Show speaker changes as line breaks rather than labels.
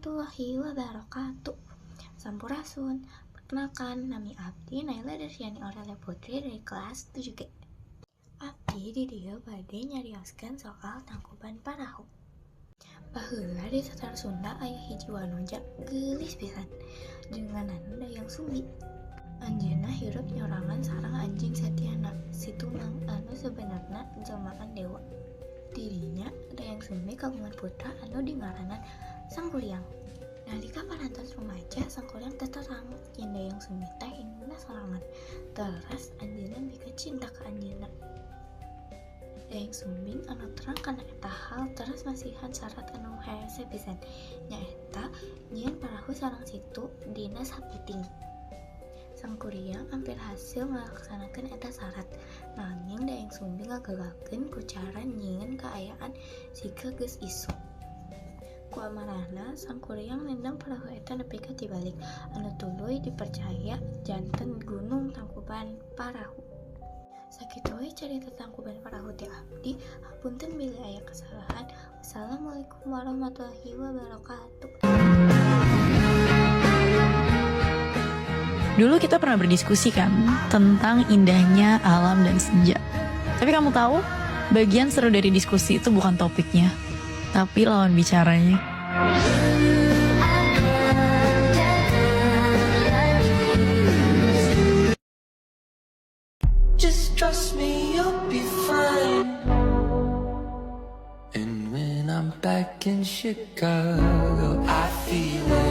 warahmatullahi wabarakatuh. Sampurasun. Perkenalkan, Nami abdi Nayla Destriani Aurelia Putri dari kelas 7G. Abdi di dia bade nyarioskeun soal Tangkuban Parahu. Baheula di satar Sunda aya hiji wanoja geulis pisan jenenganna dayang sumbi. Anjeunna hirup nyorangan sareng anjing Setyana, si tunang anu sebenarna jelmaan dewa. Dirinya dayang sumbi kagungan putra anu dingaranan Sangkuryang. Nalika parantos rumaja Sangkuryang terang yen dayang sumbi teh induna sorangan. Teras anjeunna bika cinta ka anjeunna. Dayang sumbing anu terang kana eta hal terus masihan syarat anu hese pisan nyaeta nyieun parahu sareng situ dina sapiting. Sangkuryang hampir hasil melaksanakan eta syarat, nanging dayang sumbing ngagagalkeun ku cara nyieun kaayaan sika geus isu. Ku amarahna Sangkuryang nendang parahu eta nepi ka tibalik anu tuluy dipercaya janten gunung Tangkuban Parahu. Sakitu we carita Tangkuban Parahu ti abdi, hapunten bila aya kesalahan. Wassalamualaikum warahmatullahi wabarakatuh.
Dulu kita pernah berdiskusi kan tentang indahnya alam dan senja. Tapi kamu tahu, bagian seru dari diskusi itu bukan topiknya, tapi lawan bicaranya.
Just trust me, you'll be fine. And when I'm back in Chicago, I feel it.